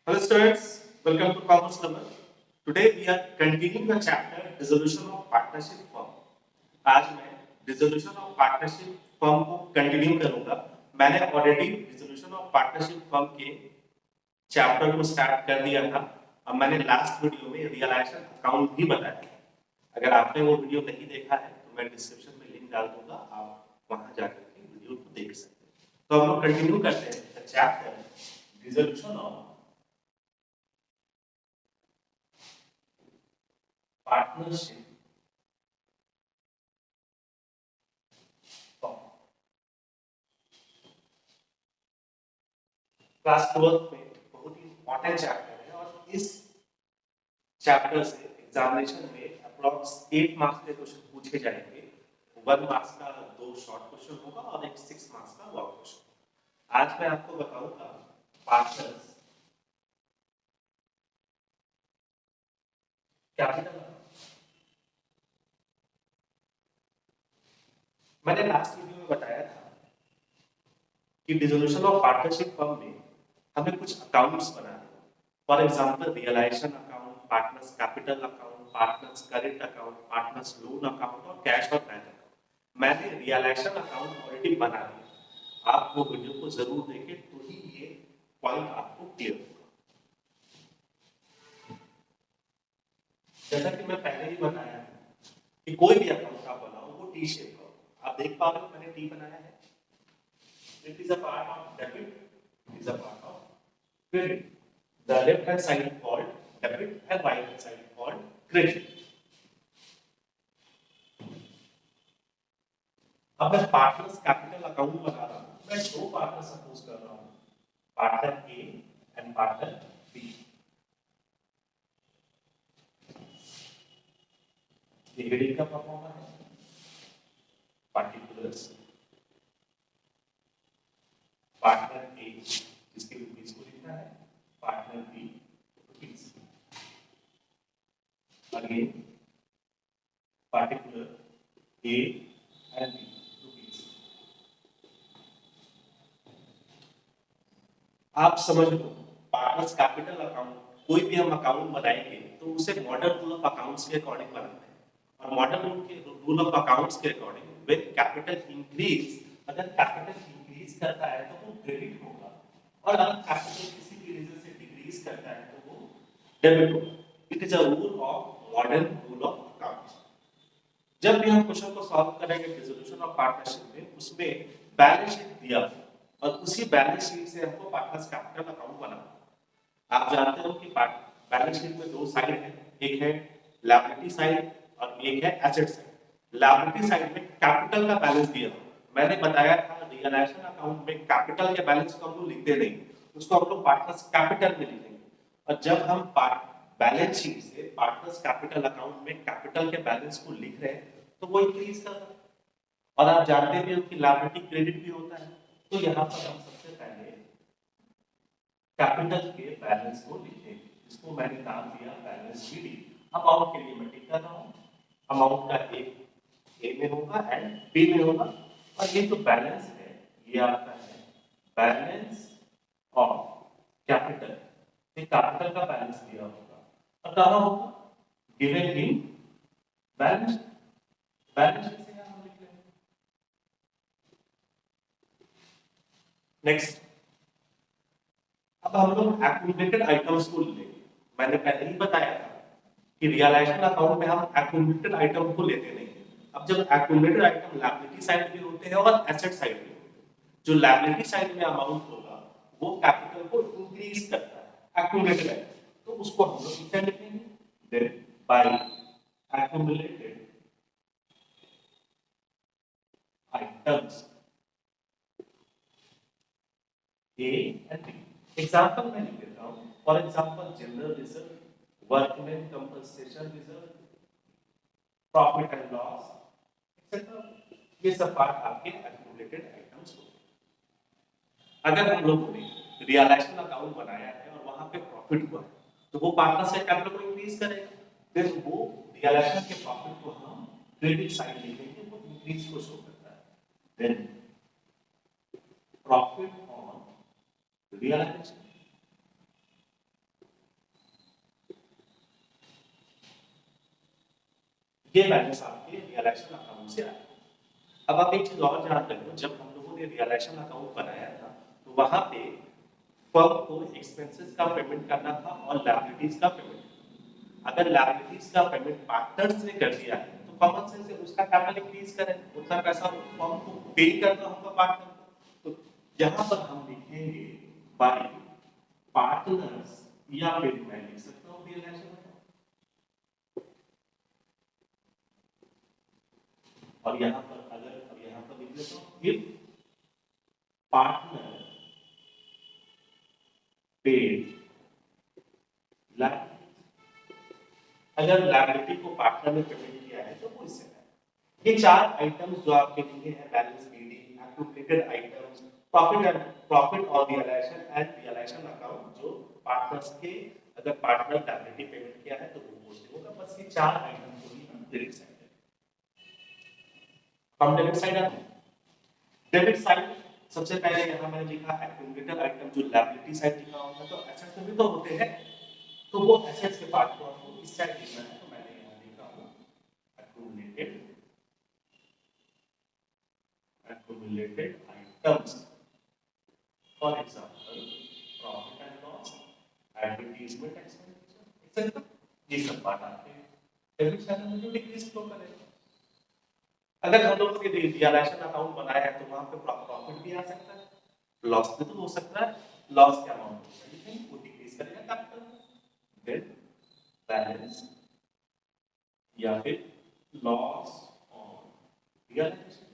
Hello students, welcome to Commerce Club. Today we are continuing the chapter Dissolution of Partnership Firm. आज मैं Dissolution of Partnership Firm को continue करूंगा। मैंने already Dissolution of Partnership Firm के chapter को start कर दिया था। अब मैंने लास्ट वीडियो में रियलाइजेशन अकाउंट भी बताया था। अगर आपने वो वीडियो नहीं देखा है तो मैं डिस्क्रिप्शन में लिंक डाल दूंगा, आप वहां जाकर के वीडियो को देख सकते हैं। तो हम लोग कंटिन्यू करते हैं chapter Dissolution of partnership form. Class 12 में बहुत ही इंपॉर्टेंट चैप्टर है और इस चैप्टर से एग्जामिनेशन में अप्रॉक्स 8 मार्क्स के क्वेश्चन पूछे जाएंगे। 1 मार्क्स का 2 शॉर्ट क्वेश्चन होगा और एक 6 मार्क्स का लॉन्ग क्वेश्चन। आज मैं आपको बताऊंगा पार्टनर्स कैपिटल। मैंने लास्ट वीडियो में बताया था कि डिसोल्यूशन ऑफ पार्टनरशिप फर्म में हमें कुछ अकाउंट्स बनाने हैं। For example realisation account, partners capital account, partners current account, partners loan account और कैश और बैंक अकाउंट। मैंने रियलाइजेशन अकाउंट ऑलरेडी बना दिया। आप वो वीडियो को जरूर देखें तो ही ये पॉइंट आपको क्लियर होगा। जैसा कि मैं पहले ही बताया कि कोई भी अकाउंट आप बनाओ वो टी शेप का हो। आप देख पा रहे हो मैंने टी बनाया है। It is a part of debit, it is a part of credit. The left hand side is called debit and right hand side is called credit. अब मैं पार्टनर्स कैपिटल अकाउंट बना रहा हूं। मैं दो पार्टनर सपोज कर रहा हूं, partner A and partner B. Dividend का परफॉर्मर है पार्टिकुलर्स, पार्टनर ए जिसके रुपीस को लिखना है, partner B rupees. Again particular A and B rupees. आप समझ लो पार्टनर्स कैपिटल अकाउंट कोई भी हम अकाउंट बनाएंगे तो उसे मॉडल रूल ऑफ अकाउंट्स के अकॉर्डिंग बनाते हैं। और मॉडल रूल ऑफ अकाउंट्स के अकॉर्डिंग व्हेन कैपिटल इंक्रीज, अगर कैपिटल इंक्रीज करता है तो वो क्रेडिट होगा और अगर कैपिटल किसी भी रीजन से डिक्रीज करता है तो वो डेबिट होगा। It is a rule of model rule of accounts. जब भी हम क्वेश्चन को सॉल्व करेंगे डिसोल्यूशन ऑफ पार्टनरशिप में, उसमें बैलेंस शीट दिया और उसी बैलेंस शीट से हमको पार्टनर्स कैपिटल अकाउंट बनाना। आप जानते हो कि बैलेंस शीट में दो साइड है, एक है लायबिलिटी साइड और एक है एसेट साइड। लायबिलिटी साइड में कैपिटल का बैलेंस दिया। मैंने बताया था रियलाइजेशन अकाउंट में कैपिटल के बैलेंस को हम लोग लिखते नहीं, उसको हम लोग पार्टनर्स कैपिटल में लिखेंगे। और जब हम बैलेंस शीट से पार्टनर्स कैपिटल अकाउंट में कैपिटल के बैलेंस को लिख रहे हैं तो वो इंक्रीज कर रहा है। और आप जानते भी हो कि लायबिलिटी क्रेडिट भी होता है। तो यहाँ पर हम सबसे पहले कैपिटल के बैलेंस को लिखेंगे, जिसको मैंने नाम दिया बैलेंस शीट। अमाउंट के लिए मैं टिक कर रहा हूँ। अमाउंट का एक ए में होगा एंड बी में होगा। और ये जो बैलेंस है ये आपका है बैलेंस ऑफ कैपिटल। ये कैपिटल का बैलेंस दिया होगा और कहाँ होगा given in balance. Balance sheet से हम लिख लेंगे। नेक्स्ट, अब हम लोग एक्यूमुलेटेड आइटम्स को लेंगे। मैंने पहले ही बताया था कि रियलाइजेशन अकाउंट में हम एक्यूमुलेटेड आइटम को लेते नहीं। अब जब एक्यूमुलेटेड आइटम लायबिलिटी साइड पे होते हैं और एसेट साइड पे होते हैं, जो लायबिलिटी साइड में अमाउंट होगा वो कैपिटल को इंक्रीज करता है एक्यूमुलेटेड आइटम, तो उसको हम लोग इसे लिखेंगे then by accumulated items A and B. Example मैं लिख देता हूं। For example general reserve, workman compensation reserve, profit and loss etcetera. ये सब पार्ट आपके एक्यूमुलेटेड आइटम्स हो। अगर हम लोगों ने रियलाइजेशन अकाउंट बनाया है और वहां पे प्रॉफिट हुआ है तो वो पार्टनर से कैपिटल को इंक्रीज करेगा। फिर वो रियलाइजेशन के प्रॉफिट को हम क्रेडिट साइड लिखेंगे, वो इंक्रीज को शो करता है। देन प्रॉफिट ऑन रियलाइजेशन ये बैलेंस आपके रियलाइजेशन अकाउंट से आया। अब आप एक चीज और जान रहे हो, जब हम लोगों ने रियलाइजेशन अकाउंट बनाया था तो वहां पे फर्म को एक्सपेंसेस का पेमेंट करना था और लायबिलिटीज का पेमेंट। अगर लायबिलिटीज का पेमेंट पार्टनर्स ने कर दिया है तो कॉमन सेंस से उसका कैपिटल इंक्रीज करें, उतना पैसा फर्म को पे करना होगा पार्टनर को। तो यहाँ पर हम लिखेंगे बाय पार्टनर्स, या फिर मैं लिख सकता हूँ रियलाइजेशन। और यहाँ पर अगर अब यहाँ पर लिख लेता हूँ इफ पार्टनर पेड लायबिलिटी, अगर लायबिलिटी को पार्टनर ने पेमेंट किया है तो वो इससे है। ये चार आइटम्स जो आपके लिए है, balance reading, accumulated items, profit और रियलाइजेशन अकाउंट, जो पार्टनर्स के अगर पार्टनर लायबिलिटी पेमेंट किया है तो वो पोस्टिंग होगा। बस ये चार आइटम को ही हम डेबिट साइड हम डेबिट साइड आते हैं। डेबिट साइड सबसे पहले यहाँ मैंने लिखा एक्यूमुलेटेड आइटम, जो लायबिलिटी साइड लिखा होगा तो एसेट्स में भी तो होते हैं, तो वो एसेट्स के पार्ट को आपको इस साइड लिखना है। तो मैंने यहाँ लिखा हूँ accumulated items, for example profit and loss, advertisement expenditure, etc. ये सब बात आपके डेबिट साइड में जो डिक्रीज फ्लो करेगा। अगर हम लोगों ने रियलाइजेशन अकाउंट बनाया है तो वहां पे प्रॉफिट भी आ सकता है, लॉस भी तो हो सकता है। लॉस के अमाउंट को डिक्रीज करेगा कैपिटल, देन बैलेंस या फिर लॉस ऑन रियलाइजेशन।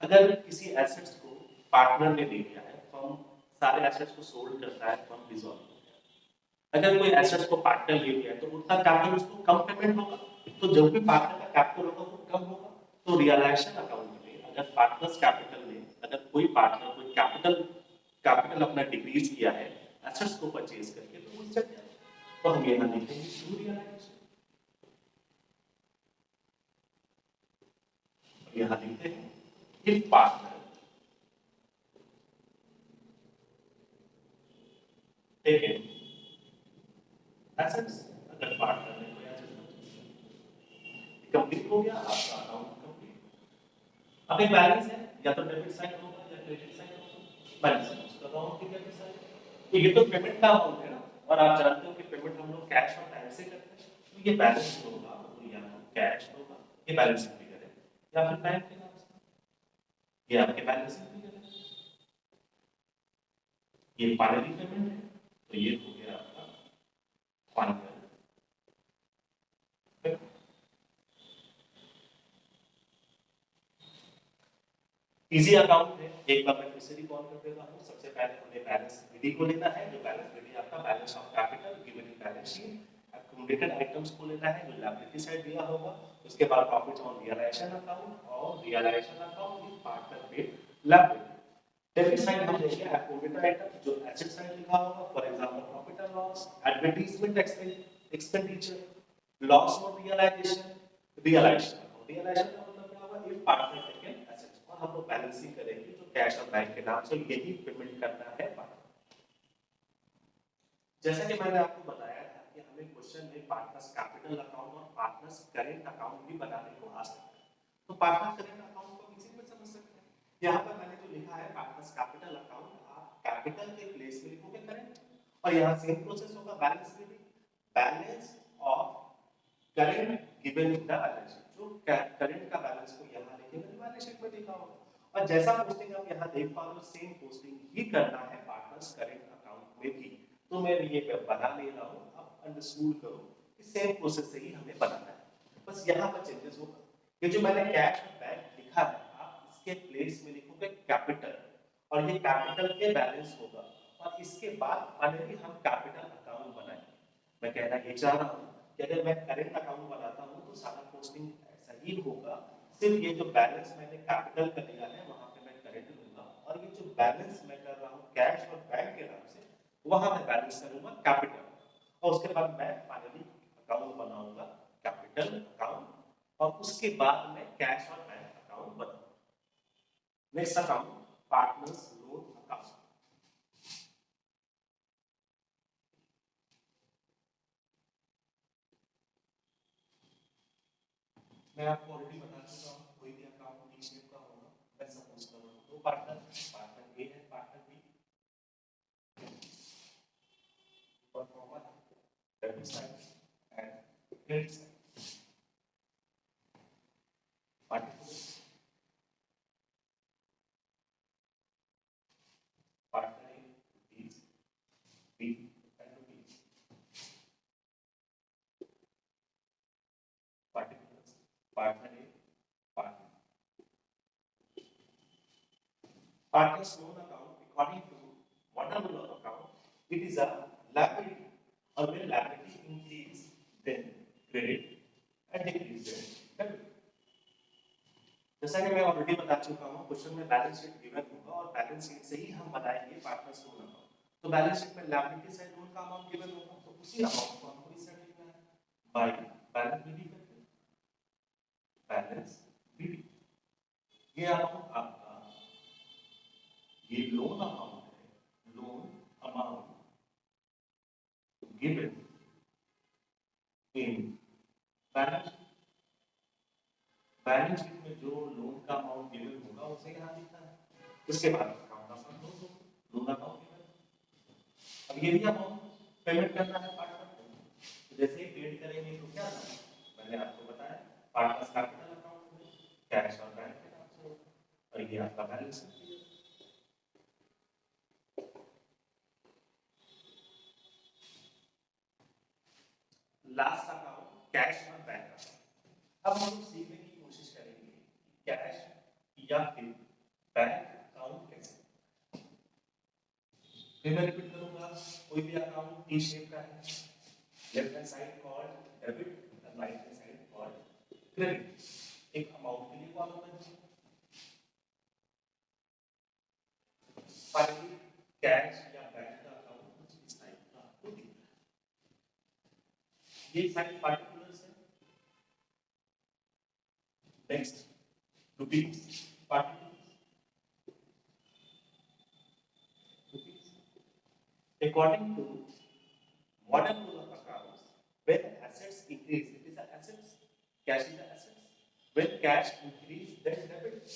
अगर किसी एसेट्स को पार्टनर ने ले लिया है, फर्म सारे एसेट्स को सोल्ड करता है, फर्म डिसॉल्व हो गया, अगर कोई एसेट्स को पार्टनर ले लिया है तो उतना कैपिटल उसको कम पेमेंट होगा। तो जब भी पार्टनर का कैपिटल होगा वो कम होगा। तो रियलाइजेशन अकाउंट में अगर पार्टनर्स कैपिटल में अगर कोई पार्टनर कोई कैपिटल अपना डिक्रीज किया है एसेट्स को परचेज करके, तो वो इससे तो हम यहाँ लिखेंगे टू रियलाइजेशन, यहाँ लिखते हैं इफ पार्टनर टेकन एसेट्स, अगर पार्टनर ने कोई एसेट्स कंप्लीट हो गया आपका अकाउंट कंप्लीट। अब एक बैलेंस है, या तो डेबिट साइड होगा या क्रेडिट साइड होगा। बैलेंस उसका अकाउंट की डेबिट साइड, ये तो पेमेंट का अमाउंट है ना, और आप जानते हो कि पेमेंट हम लोग कैश और टाइम से करते हैं, तो ये बैलेंस होगा तो यहाँ कैश होगा, ये बैलेंस फिगर है, या फिर टाइम के नाम से ये आपके बैलेंस फिगर है। ये फाइनली पेमेंट है तो ये हो गया आपका फाइनल। इजी अकाउंट है, एक बार मैं फिर से रिकॉल कर देता हूं। सबसे पहले हमें बैलेंस विधि को लेना है, जो बैलेंस विधि आपका balance of capital given in balance sheet. Accumulated items को लेना है जो लायबिलिटी साइड दिया होगा। उसके बाद प्रॉफिट ऑन रियलाइजेशन अकाउंट और realisation account with partner paid liability. Debit side हम लेंगे एक्यूमुलेटेड आइटम जो एसेट साइड लिखा होगा, for example profit and loss, advertisement expenditure, loss on realisation का मतलब क्या होगा, इफ पार्टनर टेकन एसेट्स, और हम लोग बैलेंसिंग करेंगे जो कैश और बैंक के नाम से यही पेमेंट करना है पार्टनर। जैसा कि मैंने आपको बताया था कि हमें क्वेश्चन में पार्टनर्स कैपिटल अकाउंट और पार्टनर्स करेंट अकाउंट भी बनाने को आ सकता है। तो पार्टनर करेंट अकाउंट को इसी में समझ सकते हैं। यहाँ पर मैंने जो लिखा है पार्टनर्स कैपिटल अकाउंट, आप कैपिटल के प्लेस में लिखोगे करेंट, और यहाँ सेम प्रोसेस होगा बैलेंस में भी, balance of current given in the balance sheet, जो करंट का बैलेंस को यहाँ लिखेंगे तो बैलेंस शीट में लिखा होगा। और जैसा पोस्टिंग आप यहाँ देख पा रहे हो सेम पोस्टिंग ही करना है पार्टनर्स करंट अकाउंट में भी। तो मैं ये बना ले रहा हूँ, आप अंडरस्टूड करो कि सेम प्रोसेस से ही हमें बनाना है, बस यहाँ पर चेंजेस होगा। ये जो मैंने कैश और बैंक लिखा है, आप इसके प्लेस में लिखोगे कैपिटल, और ये कैपिटल के बैलेंस होगा, और इसके बाद फाइनली हम कैपिटल अकाउंट बनाएंगे। मैं कहना ये चाह रहा हूँ कि अगर मैं करंट अकाउंट बनाता हूँ तो सारा पोस्टिंग ऐसा ही होगा, सिर्फ ये जो बैलेंस मैंने कैपिटल का दिया है वहां पे मैं करंट लूंगा, और ये जो बैलेंस मैं कर रहा हूँ कैश और बैंक के नाम से, वहां मैं बैलेंस करूंगा कैपिटल, और उसके बाद मैं फाइनली अकाउंट बनाऊंगा कैपिटल अकाउंट, और उसके बाद मैं कैश और बैंक अकाउंट बनाऊंगा। Next account partners loan account. मैं आपको ऑलरेडी बता चुका हूँ, कोई भी अकाउंट टी शेप का होगा। मैं सपोज करूँ दो पार्टनर, पार्टनर ए है, पार्टनर बी, और common debit side and credit side. Partner partner A B B and B, particulars partner A partner. Partners loan account, according to modern law account, it is a liability. Or when liability increase, then credit and decrease then debit. जैसा कि मैं already बता चुका हूँ, question में balance sheet given होगा और balance sheet से ही हम बनाएंगे पार्टनर्स लोन अकाउंट। तो बैलेंस शीट में लायबिलिटी साइड लोन का अमाउंट गिवन होगा, तो उसी अमाउंट को हमको इस साइड लिखना है बाय बैलेंस बीडी करके, बैलेंस बीडी। ये अमाउंट आपका ये लोन अमाउंट है, loan amount given in balance balance sheet में जो लोन का अमाउंट गिवन होगा उसे यहाँ लिखना है। उसके बाद अकाउंट का फंड लोन अकाउंट गिवन। अब ये भी अमाउंट पेमेंट करना है पार्टनर को, तो जैसे ही पेड करेंगे तो क्या होगा, मैंने आपको बताया पार्टनर्स कैपिटल अकाउंट में कैश और बैंक के नाम से होगा, और ये आपका balance sheet. Last account cash और बैंक अकाउंट। अब हम लोग सीखने की कोशिश करेंगे कैश या फिर बैंक अकाउंट कैसे। फिर मैं रिपीट करूंगा, कोई भी अकाउंट टी शेप का है, left hand side called debit और right hand side called credit. एक अमाउंट के लिए कॉलम बनेगी, फाइनली कैश या बैंक का अकाउंट कुछ इस टाइप का आपको दिखता है। ये साइड पार्टिकुलर्स है। Next rupees particulars, rupees according to modern rule of accounts, when assets increase, it is the assets, cash is the assets. When cash increase, then debit,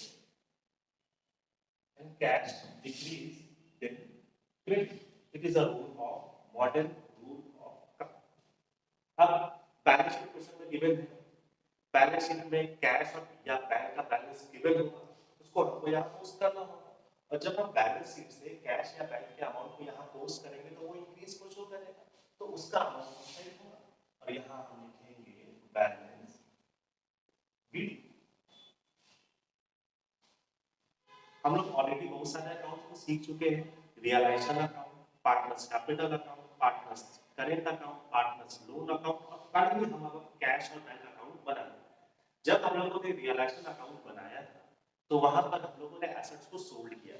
and cash decrease, then credit. It is a rule of modern rule of account. अब balance sheet question में given है, balance sheet में cash और या bank का balance given होगा, उसको हमको यहाँ पोस्ट करना होगा। और जब हम बैलेंस शीट से कैश या बैंक के अमाउंट को यहाँ पोस्ट करेंगे तो वो इंक्रीज को शो करेगा, तो उसका अमाउंट सही होगा। और यहाँ हम लिखेंगे बैलेंस बीडी। हम लोग ऑलरेडी बहुत सारे अकाउंट को सीख चुके हैं, realisation account, partners capital account, partners current account, partners loan account, और फाइनली हम अब कैश और बैंक अकाउंट बनाएंगे। जब हम लोगों ने रियलाइजेशन अकाउंट बनाया था तो वहां पर हम लोगों ने एसेट्स को सोल्ड किया।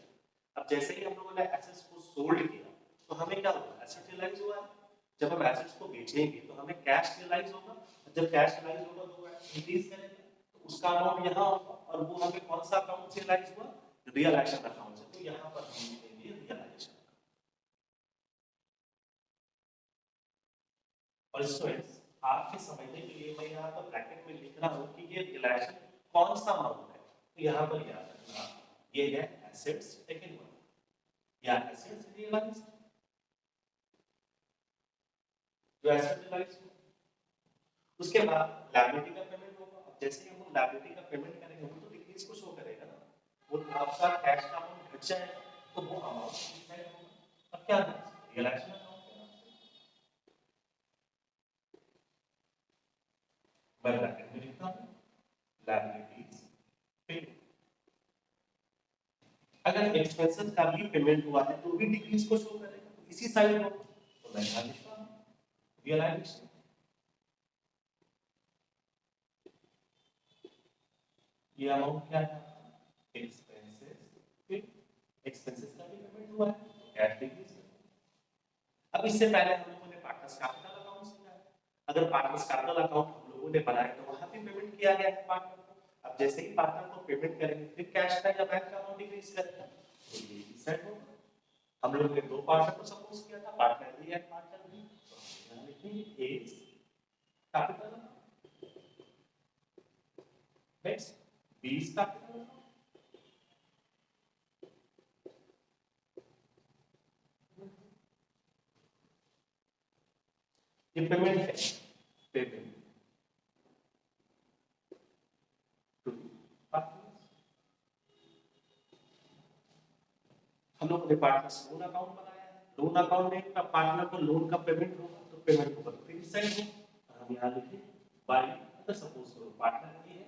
अब जैसे ही हम लोगों ने एसेट्स को सोल्ड किया तो हमें क्या हुआ, एसेट रियलाइज हुआ है। जब हम एसेट्स को बेचेंगे तो हमें कैश रियलाइज होगा, जब कैश रियलाइज होगा तो इंक्रीज करेंगे, तो उसका अमाउंट यहाँ होगा, और वो हमें कौन सा अकाउंट से रियलाइज हुआ, रियलाइजेशन अकाउंट से। तो यहाँ पर हम लिखेंगे रियलाइजेशन। और स्टूडेंट्स आपके समझने के लिए मैं यहाँ पर ब्रैकेट में लिख रहा हूँ कि ये रियलाइजेशन कौन सा अमाउंट है, तो यहाँ पर याद रखना ये है एसेट्स टेकन वन या एसेट्स रियलाइज्ड, जो एसेट रियलाइज हो। उसके बाद लायबिलिटी का पेमेंट होगा। अब जैसे ही हम लायबिलिटी का पेमेंट करेंगे वो तो डिक्रीज को शो करेगा ना, वो आपका कैश का अमाउंट घट जाएगा तो वो अमाउंट डिसाइड होगा। अब क्या रियलाइजेशन अकाउंट के नाम से मैं ब्रैकेट में लिखता हूँ लायबिलिटीज पेड। अगर एक्सपेंसेस का भी पेमेंट हुआ है तो भी डिक्रीज को शो करेगा, तो इसी साइड में तो मैं यहाँ लिखता हूँ रियलाइजेशन। ये अमाउंट क्या है, एक्सपेंसेस पेड। एक्सपेंसेस का भी पेमेंट हुआ है तो कैश डिक्रीज। अब इससे पहले हम लोगों ने पार्टनर्स कैपिटल अकाउंट सीखा है। अगर पार्टनर्स कैपिटल अकाउंट हम लोगों ने बनाया तो वहां भी पेमेंट किया गया है पार्टनर को। अब जैसे ही पार्टनर को पेमेंट करेंगे फिर कैश का या बैंक का अमाउंट डिक्रीज करेगा, तो ये सेट होगा। हम लोगों ने दो पार्टनर को सपोज किया था, partner A and partner B, तो यहाँ लिखेंगे A capital next B's capital ये पेमेंट है, पेमेंट टू पार्टनर्स। हम लोग ने पार्टनर्स लोन अकाउंट बनाया है, लोन अकाउंट में पार्टनर को लोन का पेमेंट होगा तो पेमेंट होगा तो फिर साइड में हम यहाँ लिखे बाय, अगर सपोज करो पार्टनर ये है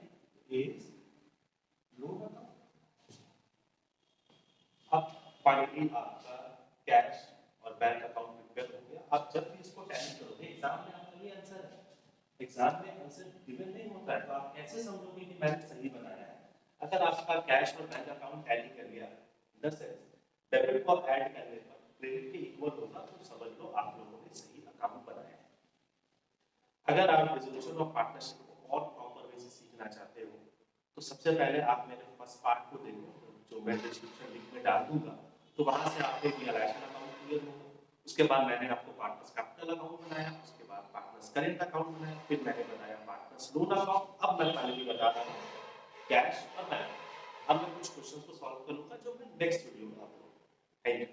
इज लोन अकाउंट। अब फाइनली आपका कैश और बैंक अकाउंट प्रिपेयर हो गया। आप जब भी इसको टैली करोगे एग्जाम में आपका ये आंसर है, एग्जाम में आंसर गिवन नहीं होता है तो आप कैसे समझोगे कि मैंने सही बनाया है? अगर आपका कैश और बैंक अकाउंट टैली कर गया, दस डेबिट को ऐड करने पर क्रेडिट के इक्वल होगा तो समझ लो आप लोगों ने सही अकाउंट बनाया है। अगर आप रेजोल्यूशन ऑफ पार्टनरशिप को और प्रॉपर वे से सीखना चाहते हो तो सबसे पहले आप मेरे फर्स्ट पार्ट को देखो जो मैं डिस्क्रिप्शन लिंक में डाल दूंगा, तो वहां से आपको रियलाइजेशन अकाउंट क्लियर होगा। उसके बाद मैंने आपको पार्टनर्स कैपिटल अकाउंट बनाया, उसके बाद पार्टनर्स करेंट अकाउंट बनाया, फिर मैंने बताया पार्टनर्स लोन अकाउंट। अब मैं फाइनली बता रहा हूँ कैश और बैंक। अब मैं कुछ क्वेश्चंस को सॉल्व करूंगा जो मैं नेक्स्ट वीडियो में आपको। Thank you.